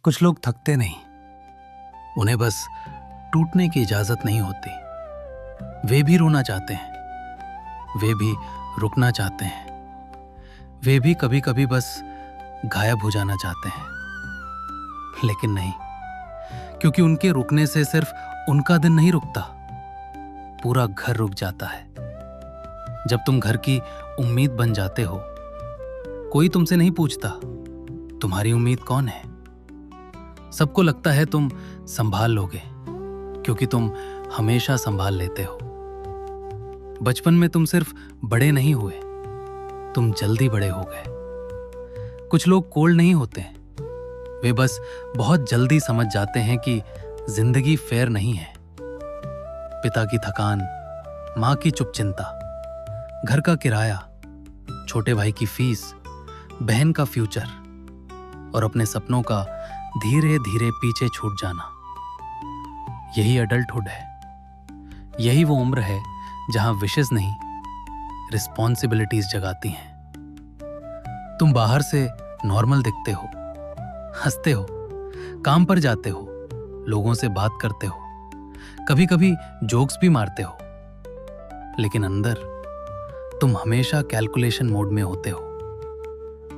कुछ लोग थकते नहीं, उन्हें बस टूटने की इजाजत नहीं होती। वे भी रोना चाहते हैं, वे भी रुकना चाहते हैं, वे भी कभी कभी बस गायब हो जाना चाहते हैं। लेकिन नहीं, क्योंकि उनके रुकने से सिर्फ उनका दिन नहीं रुकता, पूरा घर रुक जाता है। जब तुम घर की उम्मीद बन जाते हो, कोई तुमसे नहीं पूछता तुम्हारी उम्मीद कौन है। सबको लगता है तुम संभाल लोगे, क्योंकि तुम हमेशा संभाल लेते हो। बचपन में तुम सिर्फ बड़े नहीं हुए, तुम जल्दी बड़े हो गए। कुछ लोग कोल्ड नहीं होते, वे बस बहुत जल्दी समझ जाते हैं कि जिंदगी फेयर नहीं है। पिता की थकान, माँ की चुप चिंता, घर का किराया, छोटे भाई की फीस, बहन का फ्यूचर और अपने सपनों का धीरे धीरे पीछे छूट जाना, यही अडल्टहुड है। यही वो उम्र है जहां विशेष नहीं, रिस्पॉन्सिबिलिटीज जगाती हैं। तुम बाहर से नॉर्मल दिखते हो, हंसते हो, काम पर जाते हो, लोगों से बात करते हो, कभी कभी जोक्स भी मारते हो, लेकिन अंदर तुम हमेशा कैलकुलेशन मोड में होते हो।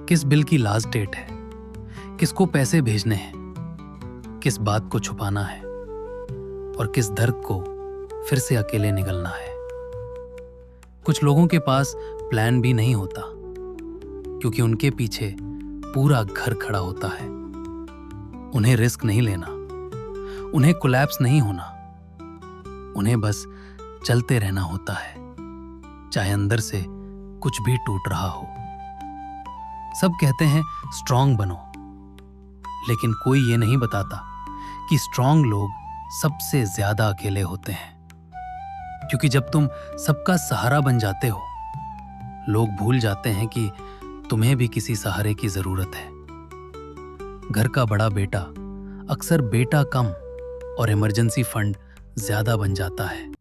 किस बिल की लास्ट डेट है, किसको पैसे भेजने हैं, किस बात को छुपाना है और किस दर्द को फिर से अकेले निगलना है। कुछ लोगों के पास प्लान भी नहीं होता, क्योंकि उनके पीछे पूरा घर खड़ा होता है। उन्हें रिस्क नहीं लेना, उन्हें कोलैप्स नहीं होना, उन्हें बस चलते रहना होता है, चाहे अंदर से कुछ भी टूट रहा हो। सब कहते हैं स्ट्रांग बनो, लेकिन कोई ये नहीं बताता कि स्ट्रांग लोग सबसे ज्यादा अकेले होते हैं। क्योंकि जब तुम सबका सहारा बन जाते हो, लोग भूल जाते हैं कि तुम्हें भी किसी सहारे की जरूरत है। घर का बड़ा बेटा अक्सर बेटा कम और इमरजेंसी फंड ज्यादा बन जाता है।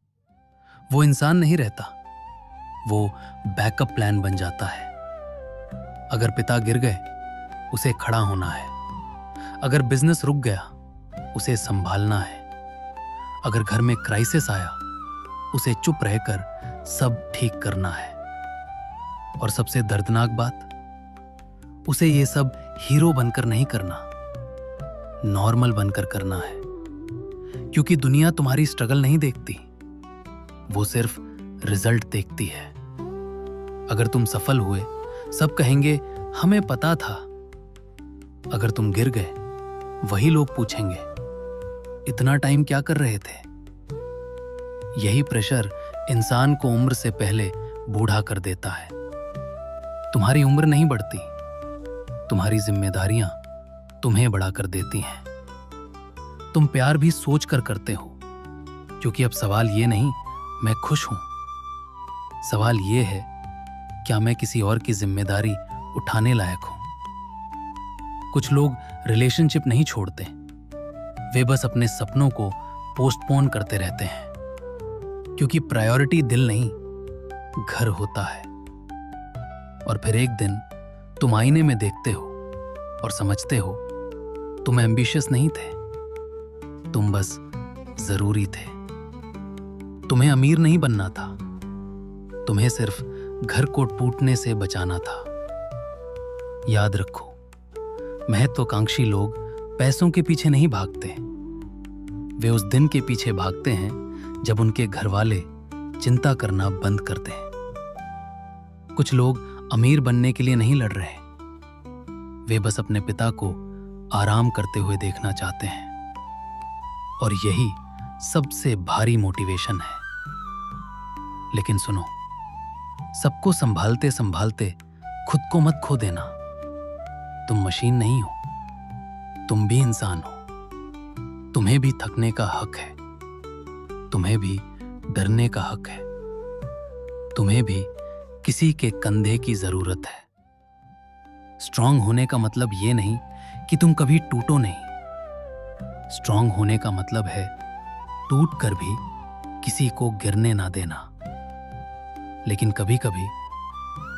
वो इंसान नहीं रहता, वो बैकअप प्लान बन जाता है। अगर पिता गिर गए, उसे खड़ा होना है। अगर बिजनेस रुक गया, उसे संभालना है। अगर घर में क्राइसिस आया, उसे चुप रहकर सब ठीक करना है। और सबसे दर्दनाक बात, उसे ये सब हीरो बनकर नहीं करना, नॉर्मल बनकर करना है। क्योंकि दुनिया तुम्हारी स्ट्रगल नहीं देखती, वो सिर्फ रिजल्ट देखती है। अगर तुम सफल हुए, सब कहेंगे हमें पता था। अगर तुम गिर गए, वही लोग पूछेंगे इतना टाइम क्या कर रहे थे। यही प्रेशर इंसान को उम्र से पहले बूढ़ा कर देता है। तुम्हारी उम्र नहीं बढ़ती, तुम्हारी जिम्मेदारियां तुम्हें बड़ा कर देती हैं। तुम प्यार भी सोच कर करते हो, क्योंकि अब सवाल ये नहीं मैं खुश हूं, सवाल ये है क्या मैं किसी और की जिम्मेदारी उठाने लायक हूं। कुछ लोग रिलेशनशिप नहीं छोड़ते, वे बस अपने सपनों को पोस्टपोन करते रहते हैं, क्योंकि प्रायोरिटी दिल नहीं, घर होता है। और फिर एक दिन तुम आईने में देखते हो और समझते हो तुम एम्बिशियस नहीं थे, तुम बस जरूरी थे। तुम्हें अमीर नहीं बनना था, तुम्हें सिर्फ घर को टूटने से बचाना था। याद रखो, महत्वाकांक्षी लोग पैसों के पीछे नहीं भागते, वे उस दिन के पीछे भागते हैं जब उनके घर वाले चिंता करना बंद करते हैं। कुछ लोग अमीर बनने के लिए नहीं लड़ रहे, वे बस अपने पिता को आराम करते हुए देखना चाहते हैं। और यही सबसे भारी मोटिवेशन है। लेकिन सुनो, सबको संभालते संभालते खुद को मत खो देना। तुम मशीन नहीं हो, तुम भी इंसान हो। तुम्हें भी थकने का हक है, तुम्हें भी डरने का हक है, तुम्हें भी किसी के कंधे की जरूरत है। स्ट्रांग होने का मतलब ये नहीं कि तुम कभी टूटो नहीं। स्ट्रांग होने का मतलब है टूट कर भी किसी को गिरने ना देना। लेकिन कभी कभी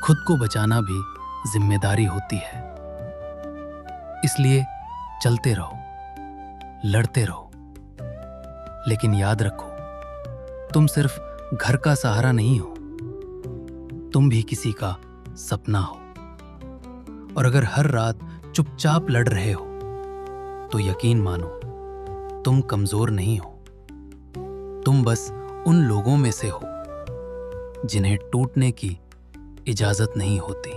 खुद को बचाना भी जिम्मेदारी होती है। इसलिए चलते रहो, लड़ते रहो, लेकिन याद रखो, तुम सिर्फ घर का सहारा नहीं हो, तुम भी किसी का सपना हो। और अगर हर रात चुपचाप लड़ रहे हो तो यकीन मानो, तुम कमजोर नहीं हो, तुम बस उन लोगों में से हो जिन्हें टूटने की इजाजत नहीं होती।